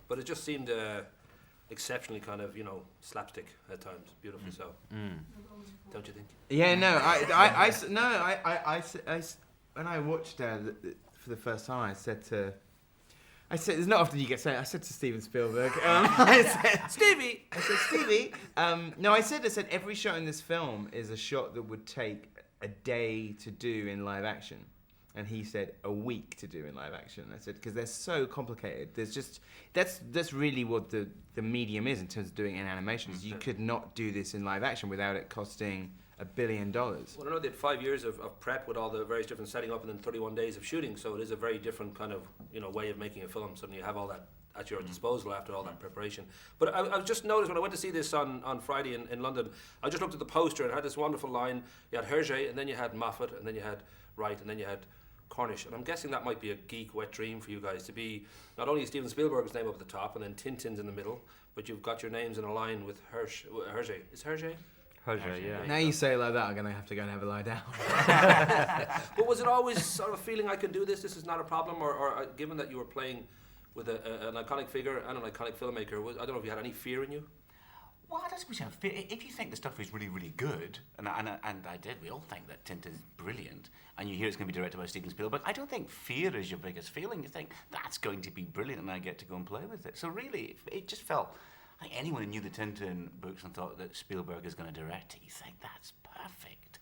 but it just seemed exceptionally kind of, slapstick at times, beautifully so. Don't you think? Yeah, no, when I watched for the first time, I said, it's not often you get saying. I said to Steven Spielberg, I said, Stevie. No, I said every shot in this film is a shot that would take a day to do in live action. And he said a week to do in live action. I said, because they're so complicated. That's really what the medium is in terms of doing it in animation. Is you could not do this in live action without it costing $1 billion. Well, I know they had 5 years of prep with all the various different setting up and then 31 days of shooting. So it is a very different kind of way of making a film. Suddenly you have all that at your disposal after all that preparation. But I just noticed when I went to see this on Friday in London, I just looked at the poster and it had this wonderful line. You had Hergé, and then you had Moffat, and then you had Wright, and then you had Cornish, and I'm guessing that might be a geek wet dream for you guys to be not only Steven Spielberg's name up at the top and then Tintin's in the middle, but you've got your names in a line with Hergé. Is Hergé? Hergé, yeah. Now you say it like that, I'm going to have to go and have a lie down. But was it always sort of a feeling I can do this? This is not a problem, or given that you were playing with an iconic figure and an iconic filmmaker, I don't know if you had any fear in you. Well, I don't suppose you have fear. If you think the stuff is really, really good, and I did, we all think that Tintin's brilliant, and you hear it's going to be directed by Steven Spielberg, I don't think fear is your biggest feeling. You think, that's going to be brilliant, and I get to go and play with it. So really, it just felt, I think anyone who knew the Tintin books and thought that Spielberg is going to direct it, you think, that's perfect.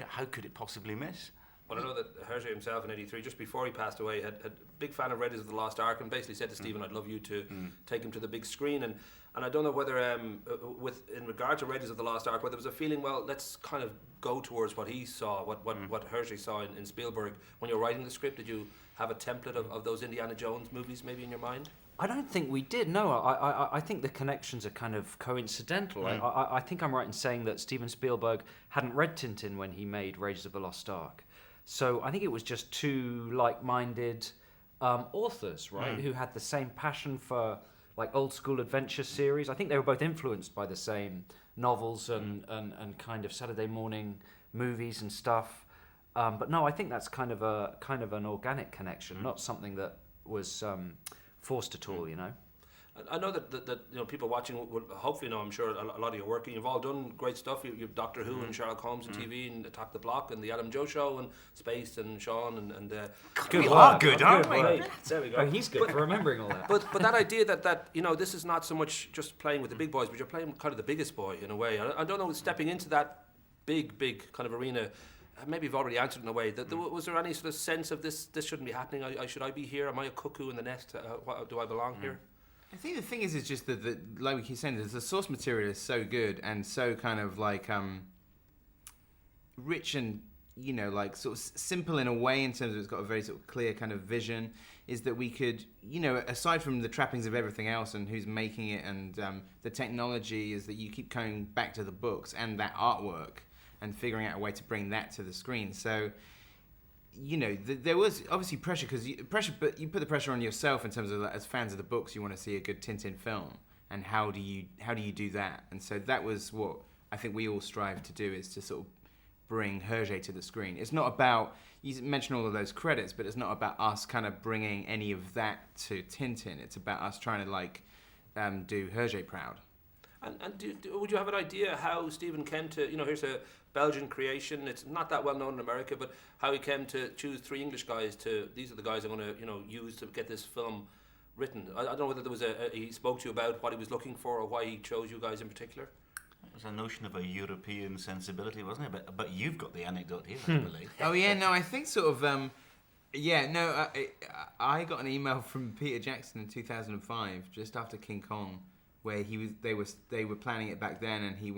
How could it possibly miss? Well, I know that Hergé himself in '83, just before he passed away, had a big fan of Raiders of the Lost Ark and basically said to Stephen, I'd love you to take him to the big screen. And I don't know whether, in regard to Raiders of the Lost Ark, whether there was a feeling, well, let's kind of go towards what he saw, what Hergé saw in Spielberg. When you were writing the script, did you have a template of those Indiana Jones movies maybe in your mind? I don't think we did, no. I think the connections are kind of coincidental. I think I'm right in saying that Steven Spielberg hadn't read Tintin when he made Raiders of the Lost Ark. So I think it was just two like-minded authors, right, who had the same passion for like old school adventure series. I think they were both influenced by the same novels and kind of Saturday morning movies and stuff. But no, I think that's kind of an organic connection, not something that was forced at all, I know that people watching will hopefully know, I'm sure, a lot of your work. You've all done great stuff. You've Doctor Who and Sherlock Holmes on TV and Attack the Block and the Adam Joe Show and Space and Shaun and good work. Good, aren't we? Right. There we go. Oh, he's good for remembering all that. But that idea that this is not so much just playing with the big boys, but you're playing kind of the biggest boy in a way. I don't know, stepping into that big kind of arena. Maybe you've already answered in a way. Was there any sort of sense of this shouldn't be happening? Should I be here? Am I a cuckoo in the nest? Do I belong here? I think the thing is just that like we keep saying, the source material is so good and so kind of like rich and like sort of simple in a way in terms of it's got a very sort of clear kind of vision. Is that we could aside from the trappings of everything else and who's making it and the technology, is that you keep coming back to the books and that artwork and figuring out a way to bring that to the screen. So. There was obviously pressure, but you put the pressure on yourself in terms of, as fans of the books, you want to see a good Tintin film, and how do you do that? And so that was what I think we all strive to do, is to sort of bring Hergé to the screen. It's not about, you mentioned all of those credits, but it's not about us kind of bringing any of that to Tintin. It's about us trying to do Hergé proud. And would you have an idea how Stephen came to, here's a Belgian creation, it's not that well known in America, but how he came to choose 3 English guys these are the guys I'm going to, use to get this film written. I don't know whether there was he spoke to you about what he was looking for or why he chose you guys in particular. It was a notion of a European sensibility, wasn't it? But you've got the anecdote here, I believe. Oh yeah, no, I think sort of, I got an email from Peter Jackson in 2005, just after King Kong, where they were planning it back then, and he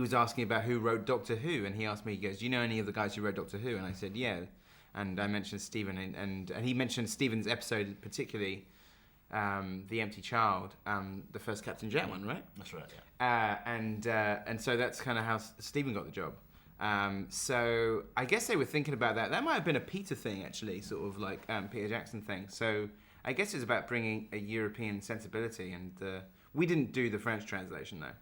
was asking about who wrote Doctor Who, and he asked me, he goes, do you know any of the guys who wrote Doctor Who? And I said, yeah. And I mentioned Stephen, and he mentioned Stephen's episode, particularly The Empty Child, the first Captain Jack one, right? That's right, yeah. And so that's kind of how Stephen got the job. So I guess they were thinking about that. That might have been a Peter thing, actually, sort of like Peter Jackson thing. So I guess it's about bringing a European sensibility, and we didn't do the French translation, though.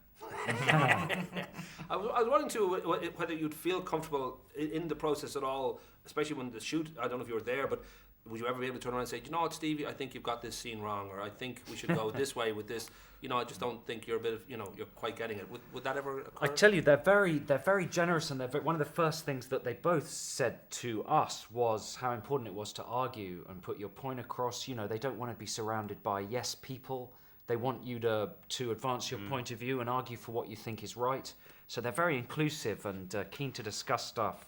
I was wondering too whether you'd feel comfortable in the process at all, especially when the shoot, I don't know if you were there, but would you ever be able to turn around and say, you know what, Stevie, I think you've got this scene wrong, or I think we should go this way with this. You know, I just don't think you're a bit of, you know, you're quite getting it. Would that ever occur? I tell you, they're very generous, and one of the first things that they both said to us was how important it was to argue and put your point across. You know, they don't want to be surrounded by yes people. They want you to advance your point of view and argue for what you think is right. So they're very inclusive and keen to discuss stuff.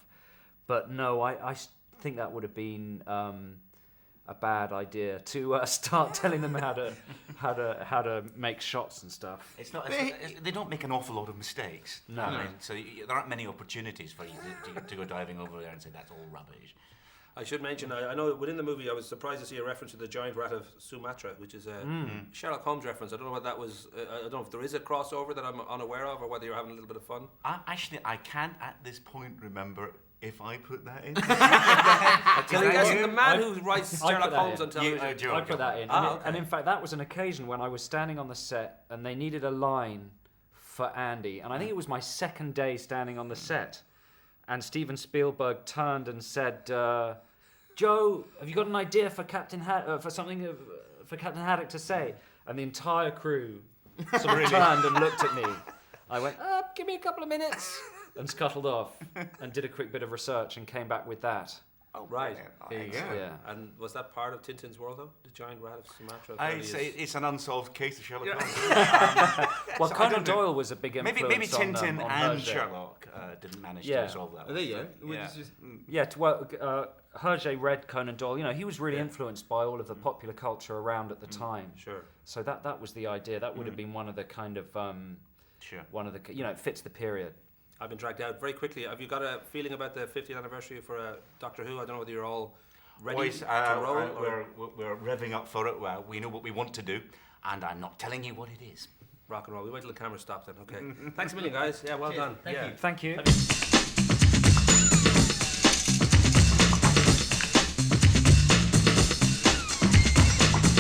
But no, I think that would have been a bad idea to start telling them how to make shots and stuff. It's not. They don't make an awful lot of mistakes. No. I mean, so there aren't many opportunities for you to go diving over there and say that's all rubbish. I should mention, I know within the movie I was surprised to see a reference to the giant rat of Sumatra, which is a Sherlock Holmes reference. I don't know what that was. I don't know if there is a crossover that I'm unaware of, or whether you're having a little bit of fun. I can't at this point remember if I put that in. I tell you guys, the man who writes Sherlock Holmes on television. I put that in. Okay. And in fact, that was an occasion when I was standing on the set and they needed a line for Andy. And I think it was my second day standing on the set. And Steven Spielberg turned and said, Joe, have you got an idea for Captain Haddock to say? And the entire crew sort of turned and looked at me. I went, give me a couple of minutes. And scuttled off and did a quick bit of research and came back with that. Oh, right. There you go. Yeah. And was that part of Tintin's world, though? The giant rat of Sumatra? I say it's an unsolved case of Sherlock Holmes. Well, Conan Doyle was a big influence. Maybe Tintin on and Hergé. Sherlock didn't manage to resolve that. Oh, there you go. Yeah. Hergé read Conan Doyle. You know, he was really influenced by all of the popular culture around at the time. Sure. So that was the idea. That would have been one of the kind of it fits the period. I've been dragged out very quickly. Have you got a feeling about the 50th anniversary for Doctor Who? I don't know whether you're all ready Boys, to roll. we're revving up for it. Well, we know what we want to do, and I'm not telling you what it is. Rock and roll. We wait till the camera stops then. Okay. Thanks a million, guys. Yeah, well done. Thank you. Thank you.